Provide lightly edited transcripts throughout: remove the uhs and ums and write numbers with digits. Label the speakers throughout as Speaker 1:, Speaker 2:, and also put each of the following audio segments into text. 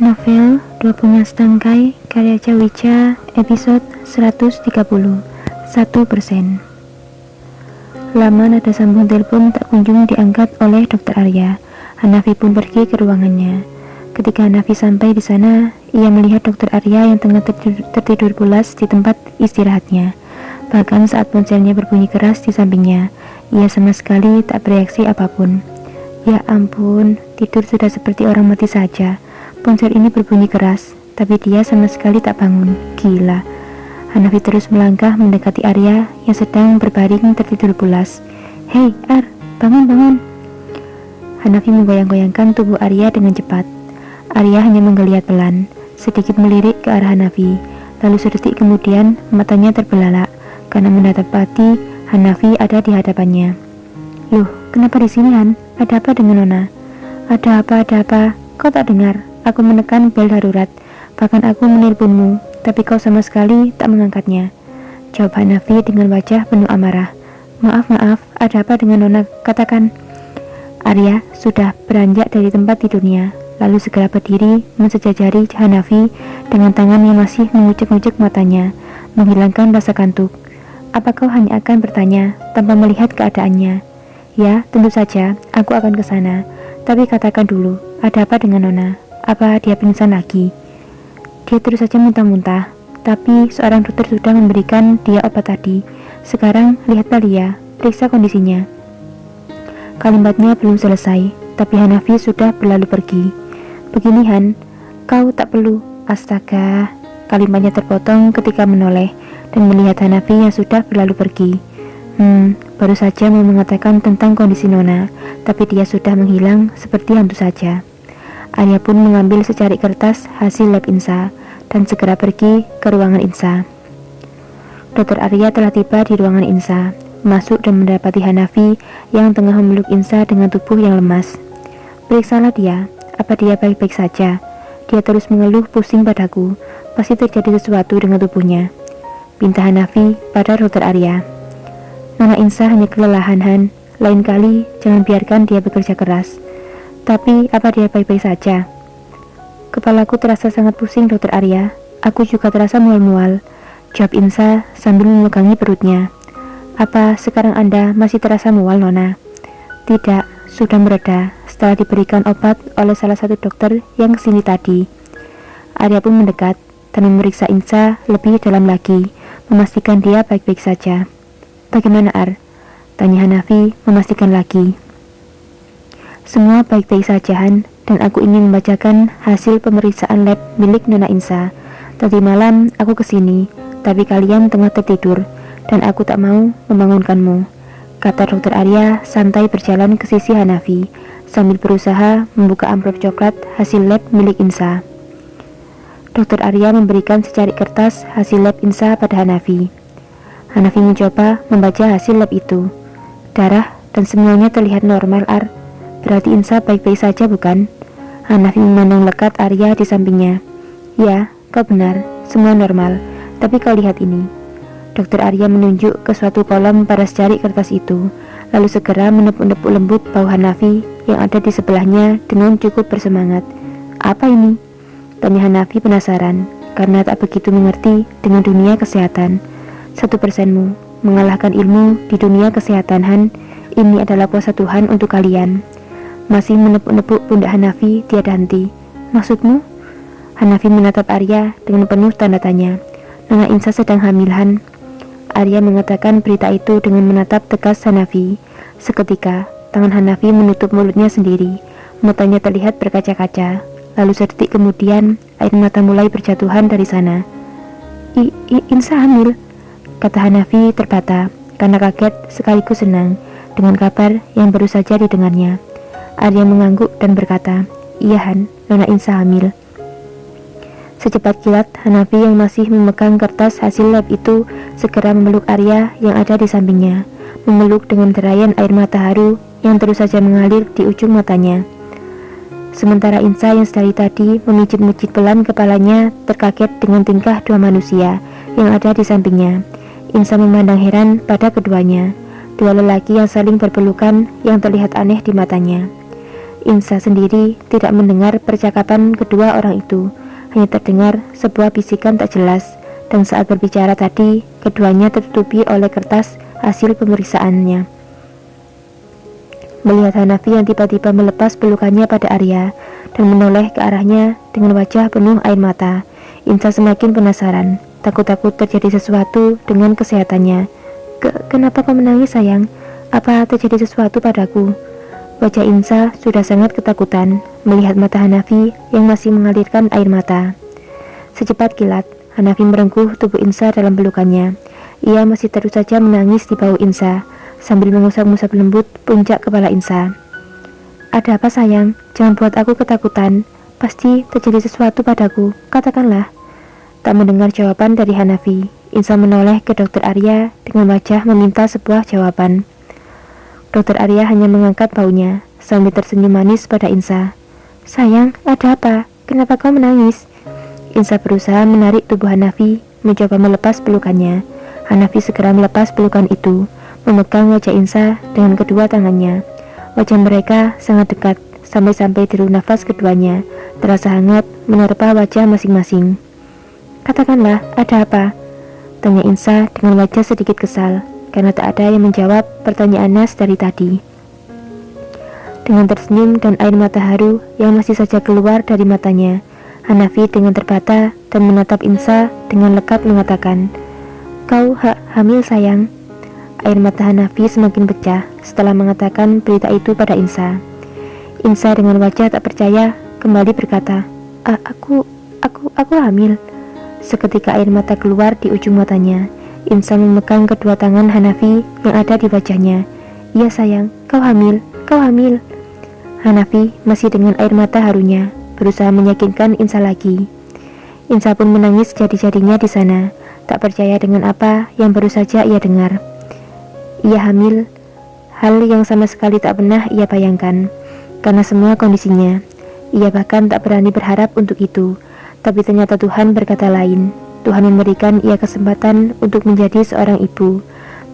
Speaker 1: Novel 20 Tangkai karya Cawica, episode 130, 1%. Lama nada sambung telepon tak kunjung diangkat oleh Dr. Arya. Hanafi pun pergi ke ruangannya. Ketika Hanafi sampai di sana, ia melihat Dr. Arya yang tengah tertidur pulas di tempat istirahatnya. Bahkan saat ponselnya berbunyi keras di sampingnya, ia sama sekali tak bereaksi apapun. Ya ampun, tidur sudah seperti orang mati saja. Ponsel ini berbunyi keras, tapi dia sama sekali tak bangun. Gila. Hanafi terus melangkah mendekati Arya yang sedang berbaring tertidur pulas. Hei, Ar, bangun. Hanafi menggoyang-goyangkan tubuh Arya dengan cepat. Arya hanya menggeliat pelan, sedikit melirik ke arah Hanafi. Lalu sedetik kemudian matanya terbelalak karena mendapati Hanafi ada di hadapannya. Loh, kenapa di sini, Han? Ada apa dengan Nona? Ada apa? Kau tak dengar? Aku menekan bel darurat, bahkan aku menelponmu, tapi kau sama sekali tak mengangkatnya. Jawab Hanafi dengan wajah penuh amarah. Maaf, ada apa dengan Nona? Katakan. Arya sudah beranjak dari tempat tidurnya, lalu segera berdiri mensejajari Hanafi dengan tangan yang masih mengucek-ngucek matanya, menghilangkan rasa kantuk. Apa kau hanya akan bertanya tanpa melihat keadaannya? Ya, tentu saja, aku akan ke sana. Tapi katakan dulu, ada apa dengan Nona? Apa dia pingsan lagi? Dia terus saja muntah-muntah, tapi seorang dokter sudah memberikan dia obat tadi. Sekarang lihatlah dia, periksa kondisinya. Kalimatnya belum selesai, tapi Hanafi sudah berlalu pergi. Begini Han, kau tak perlu. Astaga, kalimatnya terpotong ketika menoleh dan melihat Hanafi yang sudah berlalu pergi. Baru saja mau mengatakan tentang kondisi Nona, tapi dia sudah menghilang seperti hantu saja. Arya pun mengambil secari kertas hasil lab Insa dan segera pergi ke ruangan Insa. Dr. Arya telah tiba di ruangan Insa, masuk dan mendapati Hanafi yang tengah memeluk Insa dengan tubuh yang lemas. Periksalah dia, apa dia baik-baik saja? Dia terus mengeluh pusing padaku, pasti terjadi sesuatu dengan tubuhnya. Pinta Hanafi pada Dr. Arya. Nona Insa hanya kelelahan Han, lain kali jangan biarkan dia bekerja keras. Tapi apa dia baik-baik saja? Kepalaku terasa sangat pusing Dr. Arya. Aku juga terasa mual-mual. Jawab Insa sambil memegangi perutnya. Apa sekarang Anda masih terasa mual Nona? Tidak, sudah mereda setelah diberikan obat oleh salah satu dokter yang kesini tadi. Arya pun mendekat dan memeriksa Insa lebih dalam lagi, memastikan dia baik-baik saja. Bagaimana Ar? Tanya Hanafi memastikan lagi. Semua baik-baik saja Han, dan aku ingin membacakan hasil pemeriksaan lab milik Nona Insa. Tadi malam aku kesini, tapi kalian tengah tertidur, dan aku tak mau membangunkanmu, kata Dr. Arya santai berjalan ke sisi Hanafi, sambil berusaha membuka amplop coklat hasil lab milik Insa. Dr. Arya memberikan secari kertas hasil lab Insa pada Hanafi. Hanafi mencoba membaca hasil lab itu. Darah dan semuanya terlihat normal Ar. Berarti Insa baik-baik saja bukan? Hanafi memandang lekat Arya di sampingnya. Ya, kau benar, semua normal. Tapi kau lihat ini. Dr. Arya menunjuk ke suatu kolom pada secari kertas itu, lalu segera menepuk-nepuk lembut bau Hanafi yang ada di sebelahnya dengan cukup bersemangat. Apa ini? Tanya Hanafi penasaran, karena tak begitu mengerti dengan dunia kesehatan. 1%mu mengalahkan ilmu di dunia kesehatan Han. Ini adalah kuasa Tuhan untuk kalian. Masih menepuk-nepuk pundak Hanafi tiada henti. Maksudmu? Hanafi menatap Arya dengan penuh tanda tanya. Nona Insa sedang hamil Han. Arya mengatakan berita itu dengan menatap tegas Hanafi. Seketika tangan Hanafi menutup mulutnya sendiri. Matanya terlihat berkaca-kaca. Lalu sedetik kemudian air mata mulai berjatuhan dari sana. Insa hamil, kata Hanafi terbata karena kaget sekaligus senang dengan kabar yang baru saja didengarnya. Arya mengangguk dan berkata, iya Han, Nona Insa hamil. Secepat kilat, Hanafi yang masih memegang kertas hasil lab itu segera memeluk Arya yang ada di sampingnya, memeluk dengan derayan air mata haru yang terus saja mengalir di ujung matanya. Sementara Insa yang dari tadi memijit-mijit pelan kepalanya terkaget dengan tingkah dua manusia yang ada di sampingnya. Insa memandang heran pada keduanya, dua lelaki yang saling berpelukan yang terlihat aneh di matanya. Insa sendiri tidak mendengar percakapan kedua orang itu, hanya terdengar sebuah bisikan tak jelas, dan saat berbicara tadi, keduanya tertutupi oleh kertas hasil pemeriksaannya. Melihat Hanafi yang tiba-tiba melepas pelukannya pada Arya dan menoleh ke arahnya dengan wajah penuh air mata, Insa semakin penasaran, takut-takut terjadi sesuatu dengan kesehatannya. Kenapa kau menangis, sayang? Apa terjadi sesuatu padaku? Wajah Insa sudah sangat ketakutan melihat mata Hanafi yang masih mengalirkan air mata. Secepat kilat, Hanafi merengkuh tubuh Insa dalam pelukannya. Ia masih terus saja menangis di bahu Insa sambil mengusap-ngusap lembut puncak kepala Insa. Ada apa, sayang? Jangan buat aku ketakutan. Pasti terjadi sesuatu padaku. Katakanlah. Tak mendengar jawaban dari Hanafi, Insa menoleh ke Dokter Arya dengan wajah meminta sebuah jawaban. Dokter Arya hanya mengangkat baunya sambil tersenyum manis pada Insa. Sayang, ada apa? Kenapa kau menangis? Insa berusaha menarik tubuh Hanafi, mencoba melepas pelukannya. Hanafi segera melepas pelukan itu, memegang wajah Insa dengan kedua tangannya. Wajah mereka sangat dekat, sampai-sampai deru nafas keduanya terasa hangat menerpa wajah masing-masing. Katakanlah, ada apa? Tanya Insa dengan wajah sedikit kesal, karena tak ada yang menjawab pertanyaan Nas dari tadi. Dengan tersenyum dan air mata haru yang masih saja keluar dari matanya, Hanafi dengan terbata dan menatap Insa dengan lekat mengatakan, Kau hamil, sayang. Air mata Hanafi semakin pecah setelah mengatakan berita itu pada Insa. Insa dengan wajah tak percaya kembali berkata, Aku hamil. Seketika air mata keluar di ujung matanya. Insa memegang kedua tangan Hanafi yang ada di wajahnya. Iya, sayang, kau hamil. Hanafi masih dengan air mata harunya berusaha meyakinkan Insa lagi. Insa pun menangis jadi-jadinya di sana, tak percaya dengan apa yang baru saja ia dengar. Ia hamil, hal yang sama sekali tak pernah ia bayangkan, karena semua kondisinya. Ia bahkan tak berani berharap untuk itu, tapi ternyata Tuhan berkata lain. Tuhan memberikan ia kesempatan untuk menjadi seorang ibu.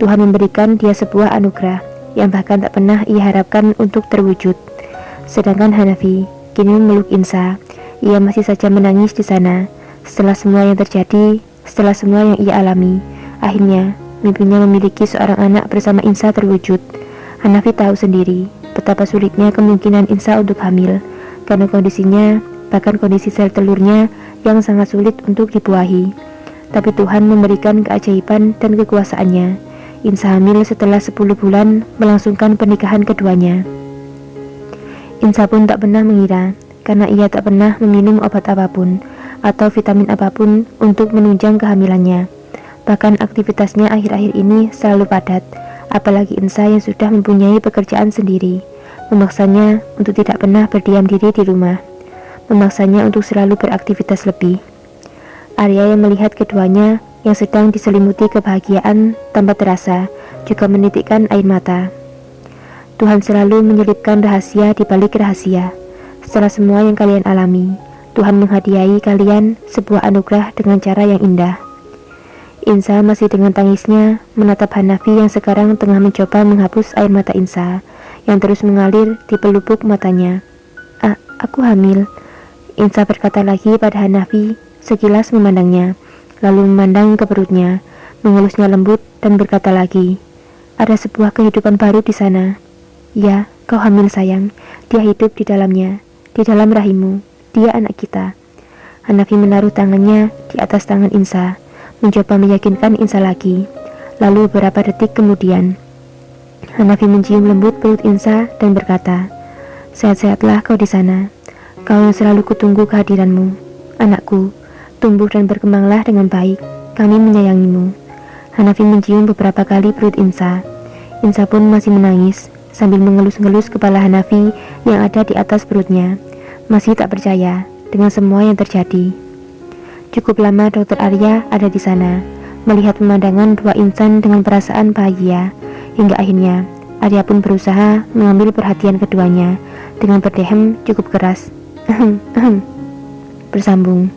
Speaker 1: Tuhan memberikan dia sebuah anugerah yang bahkan tak pernah ia harapkan untuk terwujud. Sedangkan Hanafi kini memeluk Insa. Ia masih saja menangis di sana. Setelah semua yang terjadi, setelah semua yang ia alami, akhirnya mimpinya memiliki seorang anak bersama Insa terwujud. Hanafi tahu sendiri betapa sulitnya kemungkinan Insa untuk hamil, karena kondisinya, bahkan kondisi sel telurnya yang sangat sulit untuk dibuahi. Tapi Tuhan memberikan keajaiban dan kekuasaannya. Insa hamil setelah 10 bulan melangsungkan pernikahan keduanya. Insa pun tak pernah mengira, karena ia tak pernah meminum obat apapun atau vitamin apapun untuk menunjang kehamilannya. Bahkan aktivitasnya akhir-akhir ini selalu padat, apalagi Insa yang sudah mempunyai pekerjaan sendiri, memaksanya untuk tidak pernah berdiam diri di rumah, memaksanya untuk selalu beraktivitas lebih. Arya yang melihat keduanya yang sedang diselimuti kebahagiaan tanpa terasa juga menitikkan air mata. Tuhan selalu menyelipkan rahasia di balik rahasia. Setelah semua yang kalian alami, Tuhan menghadiahi kalian sebuah anugerah dengan cara yang indah. Insa masih dengan tangisnya menatap Hanafi yang sekarang tengah mencoba menghapus air mata Insa yang terus mengalir di pelupuk matanya. Aku hamil. Insa berkata lagi pada Hanafi sekilas memandangnya, lalu memandang ke perutnya, mengelusnya lembut dan berkata lagi, ada sebuah kehidupan baru di sana. Ya, kau hamil, sayang. Dia hidup di dalamnya, di dalam rahimmu. Dia anak kita. Hanafi menaruh tangannya di atas tangan Insa, mencoba meyakinkan Insa lagi. Lalu beberapa detik kemudian, Hanafi mencium lembut perut Insa dan berkata, sehat-sehatlah kau di sana. Kau yang selalu kutunggu kehadiranmu. Anakku, tumbuh dan berkembanglah dengan baik. Kami menyayangimu. Hanafi mencium beberapa kali perut Insa. Insa pun masih menangis sambil mengelus-ngelus kepala Hanafi yang ada di atas perutnya, masih tak percaya dengan semua yang terjadi. Cukup lama Dokter Arya ada di sana, melihat pemandangan dua insan dengan perasaan bahagia, hingga akhirnya Arya pun berusaha mengambil perhatian keduanya dengan berdehem cukup keras. Bersambung.